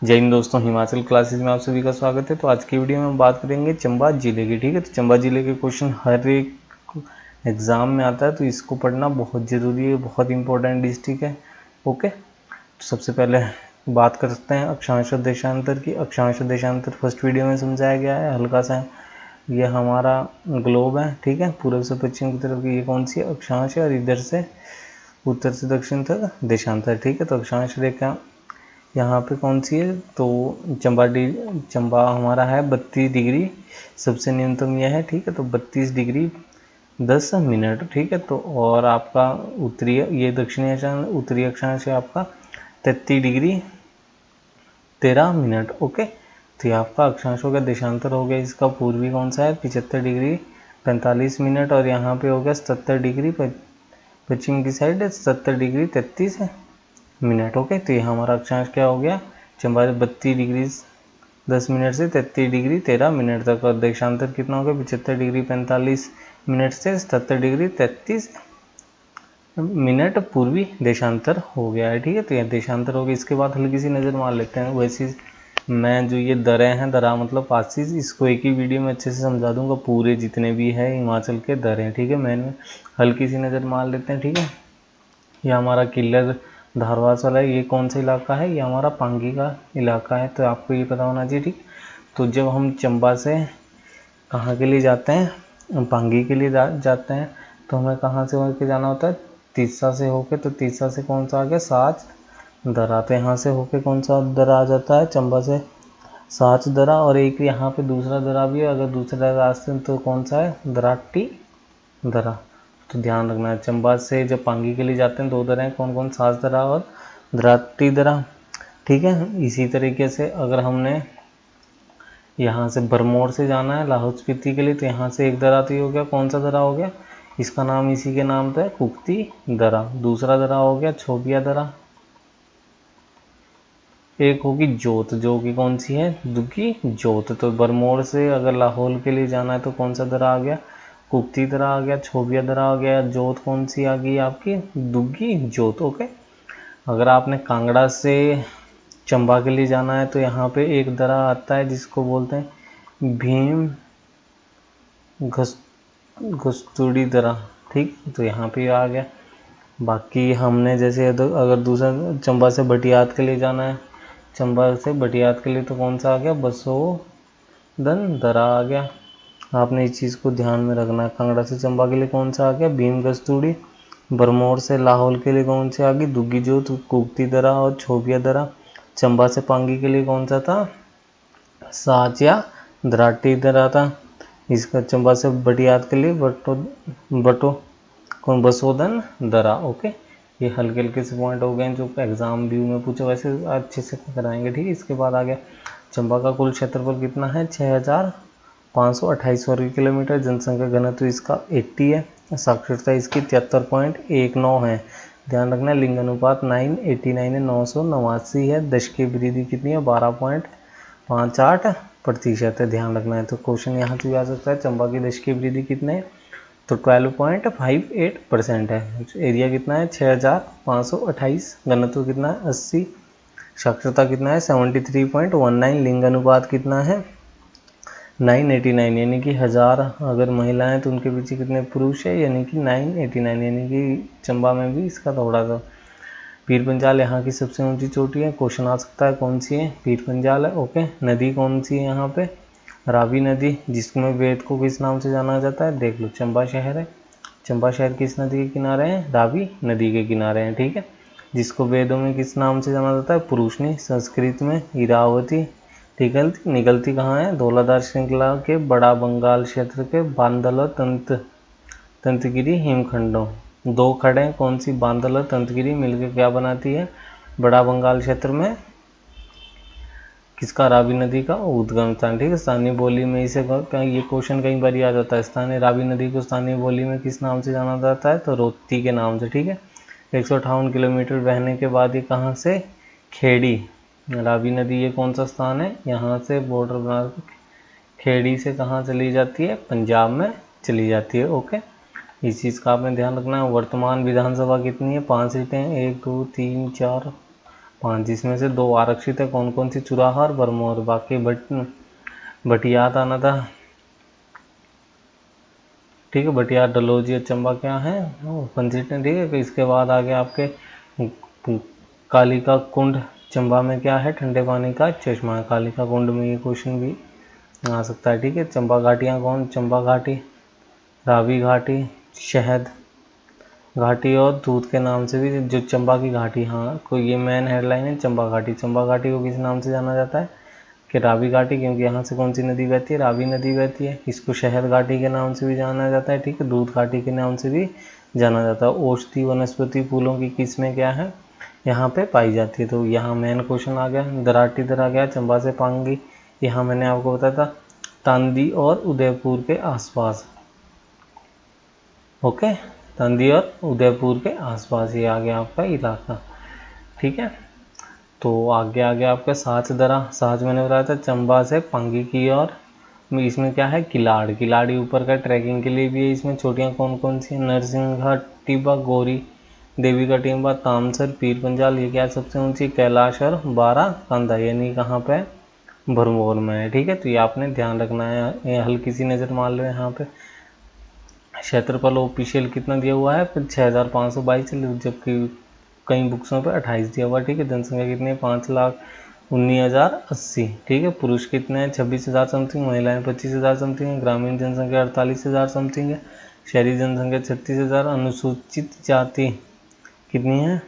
जय हिंद दोस्तों, हिमाचल क्लासेस में आप सभी का स्वागत है। तो आज की वीडियो में हम बात करेंगे चंबा जिले की। ठीक है, तो चंबा जिले के क्वेश्चन हर एक एग्ज़ाम में आता है, तो इसको पढ़ना बहुत ज़रूरी है, बहुत इंपॉर्टेंट डिस्ट्रिक्ट है। ओके, तो सबसे पहले बात करते हैं अक्षांश और देशांतर की। अक्षांश और देशांतर फर्स्ट वीडियो में समझाया गया है, हल्का सा। ये हमारा ग्लोब है, ठीक है, पूर्व से पश्चिम की तरफ की ये कौन सी अक्षांश है, और इधर से उत्तर से दक्षिण तक देशांतर। ठीक है, तो अक्षांश रेखा यहाँ पे कौन सी है, तो चंबा हमारा है 32 डिग्री, सबसे न्यूनतम यह है। ठीक है, तो 32 डिग्री 10 मिनट। ठीक है, तो और आपका उत्तरी, ये दक्षिणी अक्षांश, उत्तरी अक्षांश है आपका 33 डिग्री 13 मिनट। ओके, तो ये आपका अक्षांश हो गया। देशांतर हो गया इसका पूर्वी कौन सा है, 75 डिग्री 45 मिनट, और यहाँ पे हो गया 77 डिग्री पश्चिम की साइड 70 डिग्री 33 मिनट। ओके, तो ये हमारा अक्षांश क्या हो गया, चंबा 32 डिग्री 10 मिनट से 33 डिग्री 13 मिनट तक, और देशांतर कितना हो गया, 75 डिग्री 45 मिनट से 70 डिग्री 33 मिनट पूर्वी देशांतर हो गया है। ठीक है, तो यह देशांतर हो गया। इसके बाद हल्की सी नज़र मार लेते हैं। वैसे मैं जो ये दरें हैं, दरा मतलब पासिस, इसको एक ही वीडियो में अच्छे से समझा दूंगा, पूरे जितने भी है हिमाचल के दरें। ठीक है, मैंने हल्की सी नज़र मार लेते हैं। ठीक है, यह हमारा किल्लर धारवास वाला है, ये कौन सा इलाका है, ये हमारा पांगी का इलाका है, तो आपको ये पता होना चाहिए। ठीक, तो जब हम चंबा से कहाँ के लिए जाते हैं, पांगी के लिए जाते हैं, तो हमें कहाँ से होकर जाना होता है, तीसा से होके। तो तीसा से कौन सा आ गया, साच दरा, तो यहाँ से होके कौन सा दरा आ जाता है, चंबा से साच दरा, और एक यहाँ पे दूसरा दरा भी है, अगर दूसरा रास्ते तो कौन सा है, दराटी दरा। तो ध्यान रखना है, चंबा से जब पांगी के लिए जाते हैं, दो दरा हैं, कौन कौन, साच दरा और दराटी दरा। ठीक है, इसी तरीके से अगर हमने यहाँ से भरमौर से जाना है लाहौल स्पीति के लिए, तो यहाँ से एक दरा तो ये हो गया, कौन सा दरा हो गया, इसका नाम इसी के नाम पे है, कुक्ति दरा। दूसरा दरा हो गया छोबिया दरा। एक होगी जोत, जो कि कौन सी है, दुग्गी जोत। तो भरमौर से अगर लाहौल के लिए जाना है तो कौन सा दरा आ गया, कुक्ति दरा आ गया, छोबिया दरा आ गया, जोत कौन सी आ गई आपकी, दुग्गी जोत। ओके, अगर आपने कांगड़ा से चंबा के लिए जाना है तो यहाँ पे एक दरा आता है जिसको बोलते हैं भीम घस्तूड़ी दरा। ठीक, तो यहाँ पे आ गया। बाकी हमने जैसे अगर दूसरा चंबा से बटियात के लिए जाना है, चंबा से बटियात के लिए तो कौन सा आ गया, बसोदन दरा आ गया। आपने इस चीज़ को ध्यान में रखना है। कांगड़ा से चंबा के लिए कौन सा आ गया, भीम घस्तूड़ी। भरमौर से लाहौल के लिए कौन सी आ गई, दुग्गी जोत, कुक्ति दरा और छोबिया दरा। चंबा से पांगी के लिए कौन सा था, साच या दराटी दरा था। इसका चंबा से बटियात के लिए बटो कौन, बसोदन दरा। ओके, ये हल्के हल्के से पॉइंट हो गए जो एग्जाम व्यू में पूछे, वैसे अच्छे से कराएंगे। ठीक है, इसके बाद आ गया चंबा का कुल क्षेत्रफल कितना है, 6528 वर्ग किलोमीटर। जनसंख्या घनत्व इसका 80 है। साक्षरता इसकी 73.19 है। ध्यान रखना, लिंग अनुपात 989 है, 989 है। दशकीय वृद्धि कितनी है, 12.58% है। ध्यान रखना है। तो क्वेश्चन यहाँ से भी आ सकता है, चंबा की दशकीय वृद्धि कितने है, तो 12.58% है। एरिया कितना है, 6528, घनत्व कितना है, 80, साक्षरता कितना है, 73.19, लिंग अनुपात कितना है, 989, यानी कि 1000 अगर महिलाएं तो उनके पीछे कितने पुरुष है, यानी कि 989, यानी कि चंबा में भी इसका थोड़ा सा। पीर पंजाल यहाँ की सबसे ऊंची चोटी है। क्वेश्चन आ सकता है कौन सी है, पीर पंजाल है। ओके, नदी कौन सी है यहाँ पे, रावी नदी, जिसमें वेद को किस नाम से जाना जाता है, देख लो, चंबा शहर है। चंबा शहर किस नदी के किनारे हैं, रावी नदी के किनारे हैं। ठीक है, जिसको वेदों में किस नाम से जाना जाता है, पुरुषनी, संस्कृत में इरावती। निकलती कहाँ है, धौलाधार श्रृंखला के बड़ा बंगाल क्षेत्र के बांदल और तंतगिरी हिमखंडों। दो खड़े कौन सी, बांदल और तंतगिरी मिलकर क्या बनाती है, बड़ा बंगाल क्षेत्र में किसका, रावी नदी का उद्गम स्थान। ठीक है, स्थानीय बोली में इसे, ये क्वेश्चन कई बार आ जाता है, स्थानीय रावी नदी को स्थानीय बोली में किस नाम से जाना जाता है, तो रोती के नाम से। ठीक है, 158 किलोमीटर बहने के बाद ये कहाँ से, खेड़ी, रावी नदी ये कौन सा स्थान है, यहाँ से बॉर्डर बना, खेड़ी से कहाँ चली जाती है, पंजाब में चली जाती है। ओके, इस चीज़ का आपने ध्यान रखना है। वर्तमान विधानसभा कितनी है, 5 सीटें हैं, 1 2 3 4 5, जिसमें से 2 आरक्षित है। कौन कौन सी? चुराहा और भरमौर। बाकी भटियात आना था, ठीक है। भटियात, डलहौजी और चंबा क्या है? पंचीटन, ठीक है। इसके बाद आगे आपके कालिका कुंड चंबा में क्या है? ठंडे पानी का चश्मा है। कालिका कुंड में ये क्वेश्चन भी आ सकता है, ठीक है। चंबा घाटियाँ कौन? चंबा घाटी, रावी घाटी, शहद घाटी और दूध के नाम से भी जो चंबा की घाटी, हाँ कोई ये मेन हेडलाइन है चंबा घाटी। चंबा घाटी को किस नाम से जाना जाता है? कि रावी घाटी, क्योंकि यहाँ से कौन सी नदी बहती है? रावी नदी बहती है। इसको शहद घाटी के नाम से भी जाना जाता है, ठीक है। दूध घाटी के नाम से भी जाना जाता है। औषधि वनस्पति फूलों की किस्में क्या है? यहाँ पे पाई जाती है। तो यहाँ मेन क्वेश्चन आ गया। दराटी दर आ गया चंबा से पांगी, यहाँ मैंने आपको बताया था तांदी और उदयपुर के आसपास, ओके। तांदी और उदयपुर के आसपास ये आ गया आपका इलाका, ठीक है। तो आगे आगे आपका साच दरा, साच मैंने बताया था चंबा से पांगी की ओर। इसमें क्या है? किलाड़, किलाड़ी ऊपर का ट्रैकिंग के लिए भी है। इसमें चोटियाँ कौन कौन सी है? नरसिंह टिब्बा, गौरी देवी का टिब्बा, तामसर, पीर पंजाल। ये क्या सबसे ऊंची? कैलाश और बारा कांधा, यानी कहाँ पे? भरमौर में है, ठीक है। तो ये आपने ध्यान रखना है, ये हल्की सी नज़र मार लो यहाँ पे। क्षेत्रफल ऑफिशियल कितना दिया हुआ है? 6522, जबकि कई बुक्सों पे 28 दिया हुआ है, ठीक है। जनसंख्या कितनी है? 5,19,080, ठीक है। पुरुष कितने हैं? 26,000 समथिंग, महिलाएं 25,000 समथिंग है। ग्रामीण जनसंख्या 48,000 समथिंग है। शहरी जनसंख्या 36,000। अनुसूचित जाति कितनी है?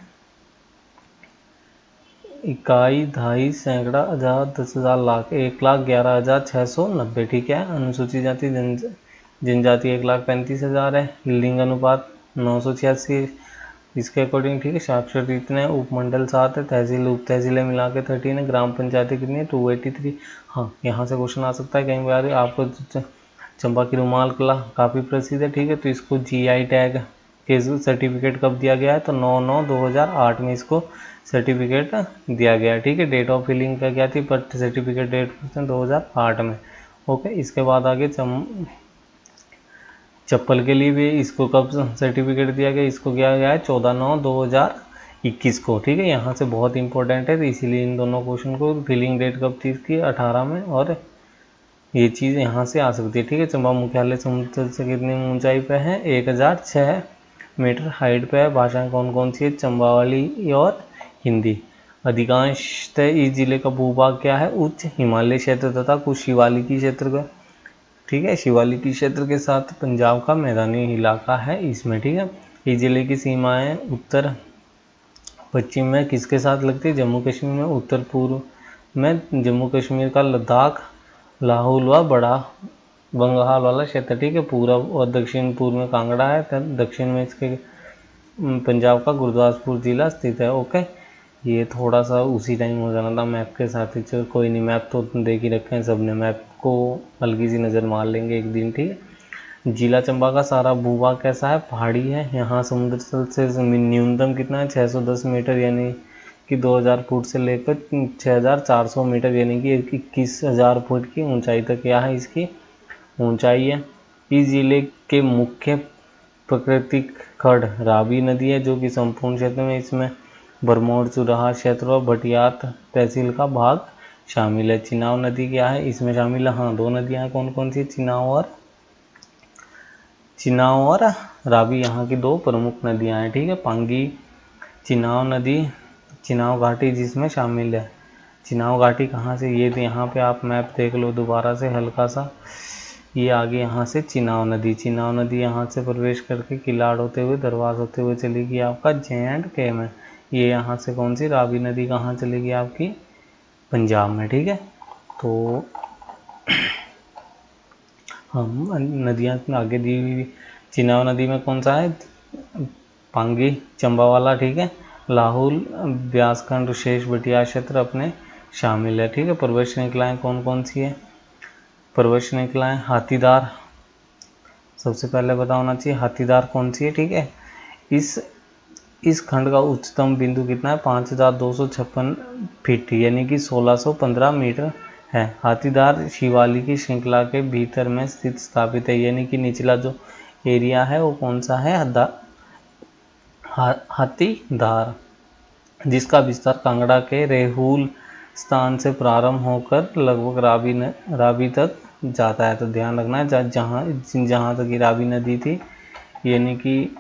इकाई, दहाई, सैकड़ा, हजार, 10,000, लाख, 1,11,690, ठीक है। अनुसूचित जाति जनजाति 1,35,000 है। लिंग अनुपात 986 इसके अकॉर्डिंग, ठीक है। साक्षर कितने हैं? उपमंडल 7 है। तहसील उप तहसीलें मिला के 13 है। ग्राम पंचायतें कितनी है? 283। हाँ, यहाँ से क्वेश्चन आ सकता है कहीं बार आपको। चंबा की रुमाल कला काफ़ी प्रसिद्ध है, ठीक है। तो इसको GI टैग के सर्टिफिकेट कब दिया गया है? तो 9/9/2008 में इसको सर्टिफिकेट दिया गया है, ठीक है। डेट ऑफ फिलिंग का क्या थी? बर्थ सर्टिफिकेट डेट 2008 में, ओके। इसके बाद आगे चप्पल के लिए भी इसको कब सर्टिफिकेट दिया गया? इसको किया गया है 14/9/2021 को, ठीक है। यहाँ से बहुत इंपॉर्टेंट है, तो इसीलिए इन दोनों क्वेश्चन को फिलिंग डेट कब थी इसकी? 18 में, और ये चीज़ यहाँ से आ सकती है, ठीक है। चंबा मुख्यालय समुद्र से कितनी ऊंचाई पे है? 1006 मीटर हाइट पे है। भाषाएं कौन कौन सी है? चंबावली और हिंदी। अधिकांशतः इस जिले का भूभाग क्या है? उच्च हिमालय क्षेत्र तथा कुछ शिवालिकी क्षेत्र का, ठीक है। शिवालिकी क्षेत्र के साथ पंजाब का मैदानी इलाका है इसमें, ठीक है। इस जिले की सीमाएं उत्तर पश्चिम में किसके साथ लगती है? जम्मू कश्मीर में। उत्तर पूर्व में जम्मू कश्मीर का लद्दाख, लाहौल व बड़ा बंगाल वाला क्षेत्र, ठीक है। पूर्व और दक्षिण पूर्व में कांगड़ा है। तब दक्षिण में इसके पंजाब का गुरदासपुर जिला स्थित है, ओके। ये थोड़ा सा उसी टाइम हो जाना था मैप के साथ ही, चलो कोई नहीं, मैप तो देख ही रखे हैं सबने, मैप को हल्की सी नज़र मार लेंगे एक दिन, ठीक है। जिला चंबा का सारा भूभाग कैसा है? पहाड़ी है। यहाँ समुद्र तल से न्यूनतम कितना है? 610 मीटर, यानी कि 2000 फुट से लेकर 6400 मीटर, यानी कि 21,000 फुट की ऊंचाई तक क्या है इसकी ऊंचाई है। इस जिले के मुख्य प्राकृतिक खड्ड रावी नदी है, जो कि संपूर्ण क्षेत्र में इसमें भरमौर, चुराहा क्षेत्र और भटियात तहसील का भाग शामिल है। चिनाव नदी क्या है इसमें शामिल है? हाँ, 2 नदियाँ हैं। कौन कौन सी? चिनाव और रावी यहाँ की 2 प्रमुख नदियाँ हैं, ठीक है। पांगी चिनाव नदी, चिनाव घाटी जिसमें शामिल है। चिनाव घाटी कहाँ से? ये यहाँ पे आप मैप देख लो दोबारा से हल्का सा, ये आगे यहाँ से चिनाव नदी, चिनाव नदी यहाँ से प्रवेश करके किलाड़ होते हुए दरवाज होते हुए चलेगी आपका J&K में। ये यहाँ से कौन सी? रावी नदी कहाँ चलेगी आपकी? पंजाब में, ठीक है। तो हम नदियाँ आगे दी हुई, चिनाव नदी में कौन सा है? पांगी चंबा वाला, ठीक है। लाहौल, ब्यासखंड, शेष बटिया क्षेत्र अपने शामिल है, ठीक है। पर्वत श्रृंखलाएँ कौन कौन सी है? पर्वत श्रृंखलाएँ हाथीदार सबसे पहले पता होना चाहिए, हाथीदार कौन सी है, ठीक है। इस खंड का उच्चतम बिंदु कितना है? 5,256 फीट, यानी कि 1615 मीटर है। हाथीदार शिवालिक श्रृंखला के भीतर में स्थित स्थापित है, यानी कि निचला जो एरिया है वो कौन सा है? हाथीदार। जिसका विस्तार कांगड़ा के रेहुल स्थान से प्रारंभ होकर लगभग रावी तक जाता है। तो ध्यान रखना है जहाँ तक रावी नदी थी, यानी कि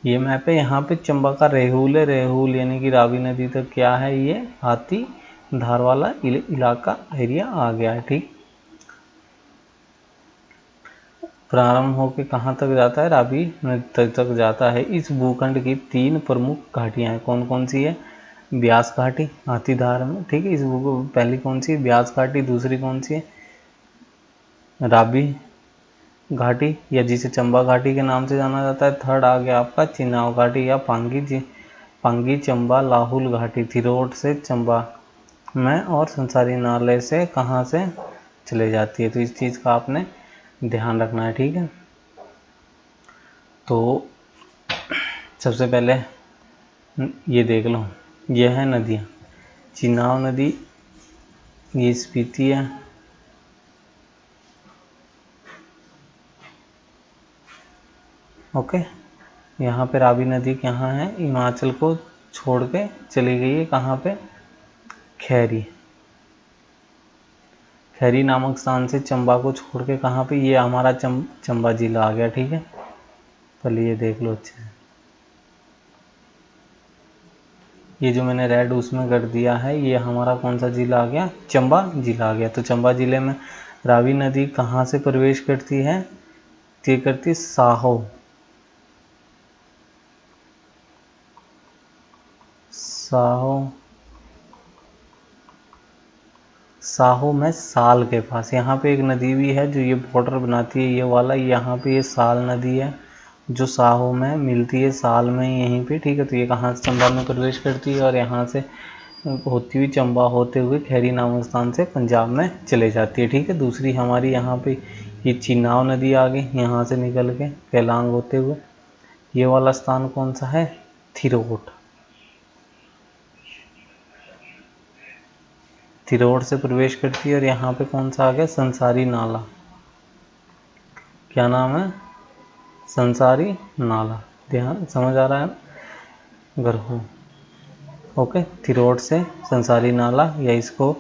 ये मैप है, यहाँ पे चंबा का रेहुल है, रेहुल यानी कि रावी नदी तक क्या है, ये हाथी धार वाला इलाका एरिया आ गया है। ठीक, प्रारंभ होकर कहाँ तक जाता है, रावी नदी तक जाता है। इस भूखंड की 3 प्रमुख घाटियाँ हैं। कौन कौन सी है, ब्यास घाटी हाथीधार में, ठीक है, इस पहली कौन सी है, ब्यास घाटी, दूसरी कौन सी है, रावी घाटी या जिसे चंबा घाटी के नाम से जाना जाता है। थर्ड आ गया आपका चिनाव घाटी या पांगी चंबा लाहुल घाटी, थिरोट से चंबा में और संसारी नाले से कहाँ से चले जाती है। तो इस चीज़ का आपने ध्यान रखना है। ठीक है, तो सबसे पहले ये देख लो, ये है नदियाँ, चिनाव नदी, ये स्पीति है, ओके। यहाँ पे रावी नदी कहाँ है, हिमाचल को छोड़ के चली गई है, कहाँ पे, खैरी नामक स्थान से चंबा को छोड़ के कहाँ पे, ये हमारा चंबा जिला आ गया। ठीक है, पहले ये देख लो अच्छे से, ये जो मैंने रेड उसमें कर दिया है, ये हमारा कौन सा जिला आ गया, चंबा जिला आ गया। तो चंबा जिले में रावी नदी कहाँ से प्रवेश करती है, ये करती साहो में साल के पास, यहाँ पे एक नदी भी है जो ये बॉर्डर बनाती है, ये वाला, यहाँ पे ये साल नदी है जो साहो में मिलती है, साल में यहीं पे। ठीक है, तो ये कहाँ से चंबा में प्रवेश करती है और यहाँ से होती हुई चंबा होते हुए खैरी नामक स्थान से पंजाब में चले जाती है। ठीक है, दूसरी हमारी यहाँ पे ये चिनाव नदी आ गई, यहाँ से निकल के केलांग होते हुए, ये वाला स्थान कौन सा है, थिरोट से प्रवेश करती है और यहाँ पे कौन सा आ गया, संसारी नाला, क्या नाम है, संसारी नाला, ध्यान समझ आ रहा है, गरहू, ओके। थिरोट से संसारी नाला, या इसको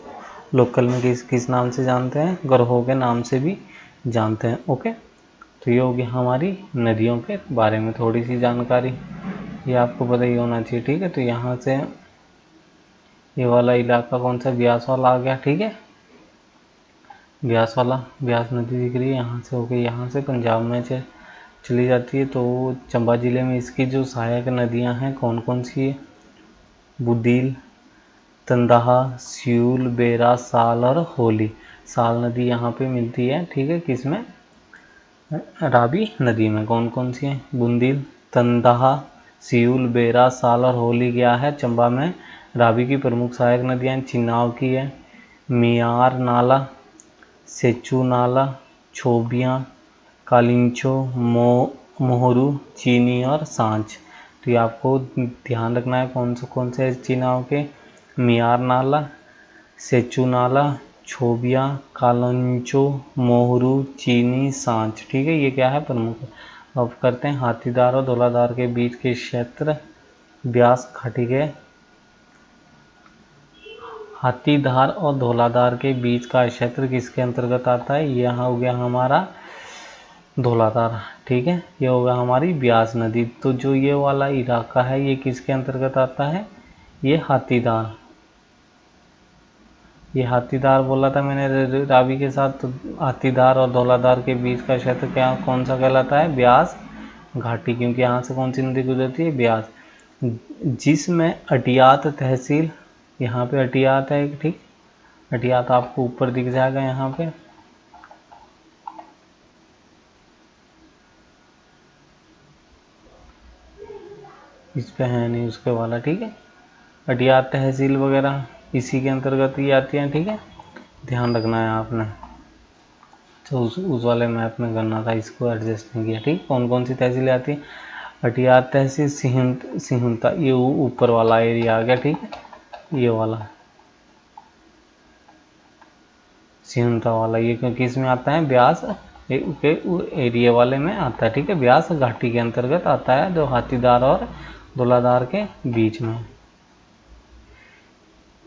लोकल में किस नाम से जानते हैं, गरहो के नाम से भी जानते हैं, ओके। तो ये हो गया हमारी नदियों के बारे में थोड़ी सी जानकारी, ये आपको पता ही होना चाहिए। ठीक है, तो यहाँ से ये वाला इलाका कौन सा, ब्यास वाला आ गया। ठीक है, ब्यास नदी दिख रही है, यहाँ से होके यहाँ से पंजाब में चली जाती है। तो चंबा जिले में इसकी जो सहायक नदियाँ हैं कौन कौन सी है, बुदील, तंदाहा, स्यूल, बेरा, साल और होली। साल नदी यहाँ पे मिलती है, ठीक है, किसमें, रावी नदी में। कौन कौन सी है, बुंदील, तंदाहा, स्यूल, बेरा, साल और होली क्या है, चंबा में रावी की प्रमुख सहायक नदियाँ। चिनाव की है मियार नाला, सेचू नाला, छोबियाँ, कालिंचो, मोहरू, चीनी और सांच। तो ये आपको ध्यान रखना है कौन से चिनाव के, मियार नाला, सेचू नाला, छोबिया, कालंचो, मोहरू, चीनी, सांच। ठीक है, ये क्या है, प्रमुख। अब करते हैं हाथीदार और धौलाधार के बीच के क्षेत्र, ब्यास घाटी के, हाथीधार और धौलाधार के बीच का क्षेत्र किसके अंतर्गत आता है, यहाँ हो गया हमारा धौलाधार। ठीक है, ये होगा हमारी ब्यास नदी। तो जो ये वाला इलाका है ये किसके अंतर्गत आता है, ये हाथीधार, ये हाथीधार बोला था मैंने रावी के साथ। तो हाथीधार और धौलाधार के बीच का क्षेत्र क्या कौन सा कहलाता है, ब्यास घाटी, क्योंकि यहाँ से कौन सी नदी गुजरती है, ब्यास, जिसमें अटियात तहसील, यहाँ पे अटियात है, ठीक, अटियात आपको ऊपर दिख जाएगा यहाँ पे, इस पे है नहीं उसके वाला। ठीक है, अटियात तहसील वगैरह इसी के अंतर्गत ही आती हैं। ठीक है, ध्यान रखना है आपने। तो उस वाले मैप में करना था, इसको एडजस्ट नहीं किया। ठीक, कौन कौन सी तहसीलें आती हैं, अटियात तहसील, सिहुंता, ये ऊपर वाला एरिया आ गया। ठीक है, ये वाला सिहुंता वाला, ये क्योंकि इसमें आता है ब्यास के एरिया वाले में आता है। ठीक है, ब्यास घाटी के अंतर्गत आता है जो हाथीदार और धौलाधार के बीच में।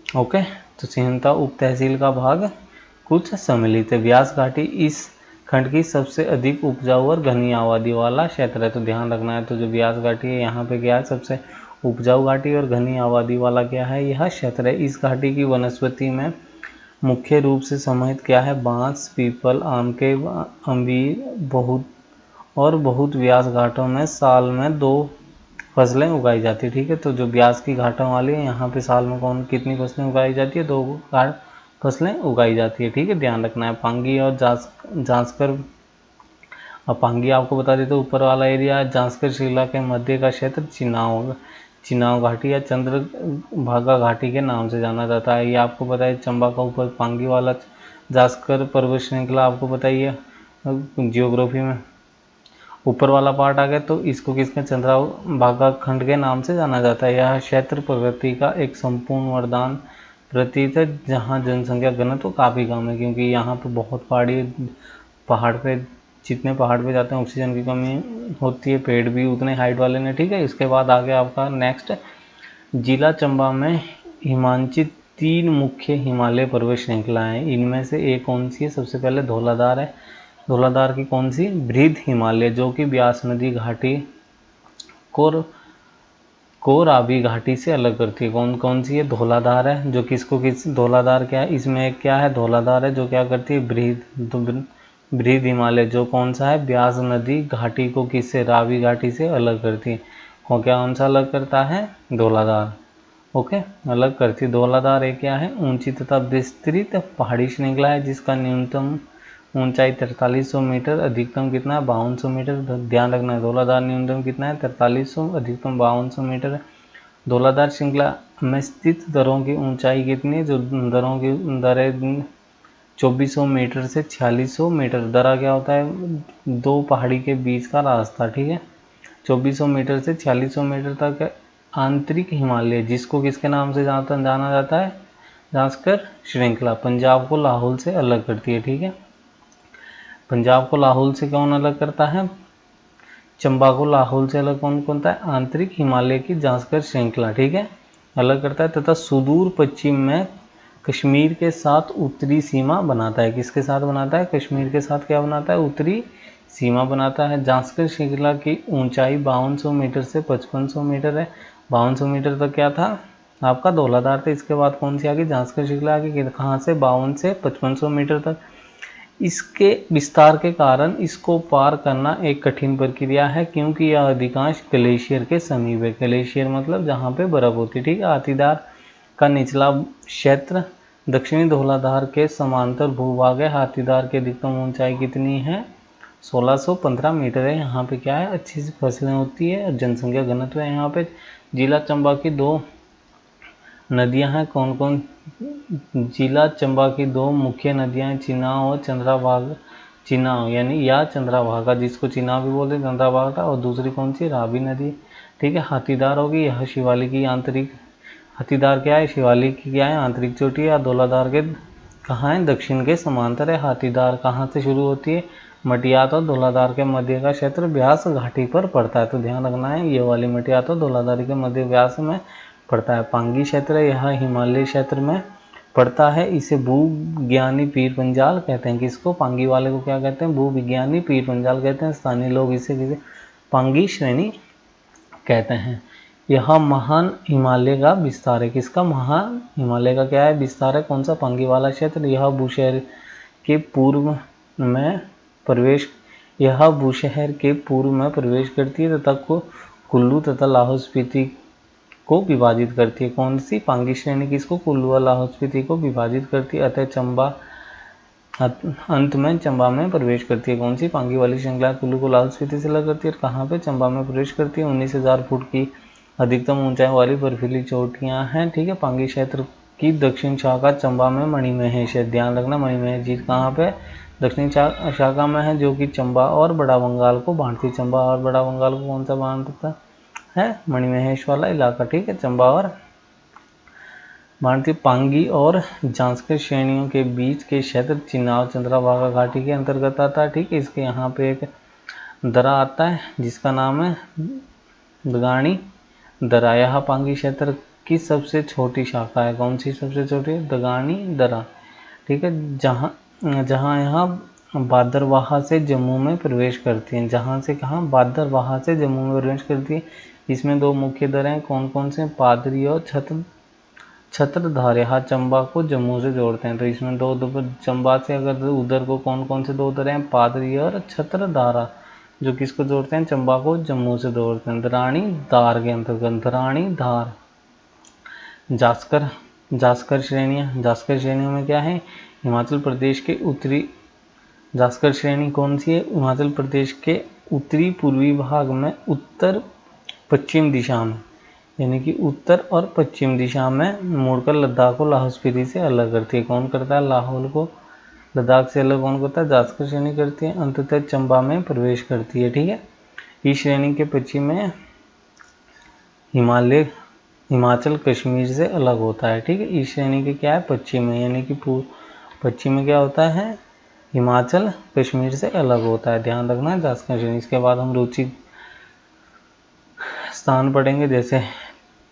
ओके, तो सिंहता उप तहसील का भाग कुछ सम्मिलित है। ब्यास घाटी इस खंड की सबसे अधिक उपजाऊ और घनी आबादी वाला क्षेत्र है, तो ध्यान रखना है। तो जो ब्यास घाटी है यहाँ पे क्या है, सबसे उपजाऊ घाटी और घनी आबादी वाला क्या है, यह क्षेत्र है। इस घाटी की वनस्पति में मुख्य रूप से समाहित क्या है, बांस, पीपल, आम के अम्बीर बहुत ब्यास घाटों में साल में 2 फसलें उगाई जाती है। ठीक है, तो जो ब्यास की घाटों वाली है यहाँ पे साल में कितनी फसलें उगाई जाती है, 2 फसलें उगाई जाती है। ठीक है, ध्यान रखना है। पांगी और जांस्कर, अब पांगी आपको बता देते ऊपर वाला एरिया, जांस्कर शिला के मध्य का क्षेत्र चिनाव घाटी या चंद्रभागा घाटी के नाम से जाना जाता है। ये आपको पता है, चंबा का ऊपर पांगी वाला जांस्कर पर्वत श्रृंखला आपको बताइए जियोग्राफी में ऊपर वाला पार्ट आ गया, तो इसको किसके चंद्रभागा खंड के नाम से जाना जाता है। यह क्षेत्र प्रकृति का एक संपूर्ण वरदान प्रतीत है, जहाँ जनसंख्या घनत्व काफ़ी कम है, क्योंकि यहाँ पे बहुत पहाड़ पे जितने पहाड़ पे जाते हैं ऑक्सीजन की कमी होती है, पेड़ भी उतने हाइट वाले ने। ठीक है, इसके बाद आगे आपका नेक्स्ट, जिला चंबा में हिमांचित 3 मुख्य हिमालय पर्वत श्रृंखलाएं हैं। इनमें से एक कौन सी है, सबसे पहले धौलाधार है। धौलाधार की कौन सी, बृहद हिमालय, जो कि ब्यास नदी घाटी को रावी घाटी से अलग करती है। कौन सी है, धौलाधार है, जो धौलाधार क्या है, इसमें एक क्या है, धौलाधार है, जो क्या करती है, बृहद हिमालय, जो कौन सा है, ब्यास नदी घाटी को किससे, रावी घाटी से अलग करती है। कौन सा अलग करता है, धौलाधार। ओके, अलग करती है। धौलाधार एक क्या है, ऊंची तथा विस्तृत पहाड़ी श्रृंखला है, जिसका न्यूनतम ऊंचाई 4300 मीटर, अधिकतम कितना है, 5200 मीटर। ध्यान रखना है, धौलाधार न्यूनतम कितना है, 4300, अधिकतम 5200 मीटर है। धौलाधार श्रृंखला में स्थित दर्रों की ऊंचाई कितनी है, जो दर्रों की दरें 2400 मीटर से 4600 मीटर। दर्रा क्या होता है, 2 पहाड़ी के बीच का रास्ता। ठीक है, 2400 मीटर से 4600 मीटर तक आंतरिक हिमालय, जिसको किसके नाम से जाना जाता है, जांस्कर श्रृंखला, पंजाब को लाहौल से अलग करती है। ठीक है, पंजाब को लाहौल से कौन अलग करता है, चंबा को लाहौल से अलग कौन करता है, आंतरिक हिमालय की जांस्कर श्रृंखला। ठीक है, अलग करता है, तथा सुदूर पश्चिम में कश्मीर के साथ उत्तरी सीमा बनाता है। किसके साथ बनाता है, कश्मीर के साथ क्या बनाता है, उत्तरी सीमा बनाता है। जांस्कर श्रृंखला की ऊंचाई 5200 मीटर से 5500 मीटर है। 5200 मीटर तक क्या था, आपका धौलाधार था। इसके बाद कौन सी आ गई, जांस्कर श्रृंखला आ गई, कहाँ से, 52 से 5500 मीटर तक। इसके विस्तार के कारण इसको पार करना एक कठिन प्रक्रिया है, क्योंकि यह अधिकांश ग्लेशियर के समीप है। ग्लेशियर मतलब जहाँ पे बर्फ होती है। ठीक है, हाथीदार का निचला क्षेत्र दक्षिणी धौलाधार के समांतर भूभाग है। हाथीदार की अधिकतम ऊंचाई कितनी है, 1615 मीटर है। यहाँ पे क्या है, अच्छी सी फसलें होती है और जनसंख्या घनत्व है। यहाँ पे जिला चंबा की 2 नदियाँ हैं, कौन कौन, जिला चंबा की 2 मुख्य नदियाँ हैं, चिनाव और चंद्रभागा। चिनाव यानी या चंद्रभागा, जिसको चिनाव भी बोलते हैं, चंद्रभागा, और दूसरी कौन सी, रावी नदी। ठीक है, हाथीदार होगी, यह शिवालिक की आंतरिक, हाथीदार क्या है, शिवालिक की क्या है, आंतरिक चोटी है। या धौलाधार के कहाँ है, दक्षिण के समांतर है। हाथीदार कहाँ से शुरू होती है, मटियात और धौलाधार के मध्य का क्षेत्र ब्यास घाटी पर पड़ता है। तो ध्यान रखना है, ये वाली मटियात और धौलाधार के मध्य व्यास में पड़ता है। पांगी क्षेत्र यह हिमालय क्षेत्र में पड़ता है। इसे भूविज्ञानी पीर पंजाल कहते हैं। किसको, पांगी वाले को क्या कहते हैं, भूविज्ञानी पीर पंजाल कहते हैं। स्थानीय लोग इसे किसे पांगी श्रेणी कहते हैं। यह महान हिमालय का विस्तार है। किसका, महान हिमालय का क्या है, विस्तार है। कौन सा, पांगी वाला क्षेत्र। यह भूशहर के पूर्व में प्रवेश करती है तथा कुल्लू तथा लाहौल स्पीति को विभाजित करती है। कौन सी, पांगी श्रेणी किसको, कुल्लू और लाहौल स्पीति को विभाजित करती है। अतः अंत में चंबा में प्रवेश करती है। कौन सी, पांगी वाली श्रृंखला कुल्लू को लाहौल स्पीति से अलग करती है और कहाँ पे, चंबा में प्रवेश करती है। 19,000 फुट की अधिकतम ऊंचाई वाली बर्फीली चोटियां हैं। ठीक है, पांगी क्षेत्र की दक्षिण शाखा चंबा में मणिमहेश है। ध्यान रखना, मणिमहेश जी कहाँ पे, दक्षिण शाखा में है, जो कि चंबा और बड़ा बंगाल को बांटती है। चंबा और बड़ा बंगाल को कौन सा बांटता है, मणिमहेश वाला इलाका। ठीक है, चंबा और भारतीय पांगी और जांस्कर श्रेणियों के बीच के क्षेत्र चिनाव चंद्रभागा घाटी के अंतर्गत आता है। ठीक है, इसके यहाँ पे एक दर्रा आता है जिसका नाम है दरा, यहाँ पांगी क्षेत्र की सबसे छोटी शाखा है। कौन सी सबसे छोटी? दगानी दरा, ठीक है। जहाँ यहाँ बादरवाहा से जम्मू में प्रवेश करती हैं। जहाँ से कहाँ? बादरवाहा से जम्मू में प्रवेश करती है। इसमें दो मुख्य दरें कौन कौन से? पादरी और छत्रधार, यहाँ चंबा को जम्मू से जोड़ते हैं। तो इसमें दो चंबा से अगर उधर को कौन कौन से दो दरें हैं? पादरी और छत्रधारा, जो किसको जोड़ते हैं? चंबा को जम्मू से जोड़ते हैं। दरानी धार के अंतर्गत, दरानी धार। जास्कर श्रेणियों में क्या है? हिमाचल प्रदेश के उत्तरी, जास्कर श्रेणी कौन सी है? हिमाचल प्रदेश के उत्तरी पूर्वी भाग में उत्तर पश्चिम दिशा में, यानी कि उत्तर और पश्चिम दिशा में मुड़कर लद्दाख को लाहौल स्पीति से अलग करती है। कौन करता है? लाहौल को लद्दाख से अलग कौन करता है? जास्कर श्रेणी करती है। अंततः चंबा में प्रवेश करती है, ठीक है। इस श्रेणी के पश्चिम में हिमाचल कश्मीर से अलग होता है, ठीक है। इस श्रेणी के क्या है? पश्चिम में, यानी कि पश्चिम में क्या होता है? हिमाचल कश्मीर से अलग होता है, ध्यान रखना जास्कर श्रेणी। इसके बाद हम रुचि स्थान पढ़ेंगे। जैसे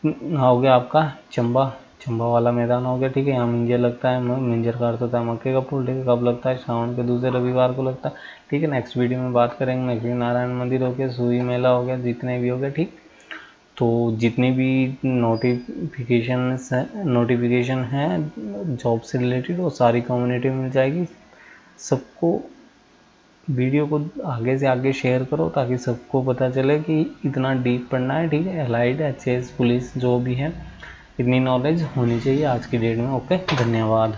हो गया आपका चंबा वाला मैदान हो गया, ठीक है। यहाँ मिंजर लगता है, मिंजर का अर्थ होता है मक्के का फूल, ठीक है। कब लगता है? श्रावण के दूसरे रविवार को लगता है, ठीक है। नेक्स्ट वीडियो में बात करेंगे लक्ष्मी नारायण मंदिर हो गया, सूई मेला हो गया, जितने भी हो गए, ठीक। तो जितनी भी नोटिफिकेशन है जॉब से रिलेटेड, वो सारी कम्युनिटी में मिल जाएगी। सबको वीडियो को आगे से आगे शेयर करो, ताकि सबको पता चले कि इतना डीप पढ़ना है, ठीक है। एलाइड, एचएएस, पुलिस जो भी है, इतनी नॉलेज होनी चाहिए आज की डेट में। ओके, धन्यवाद।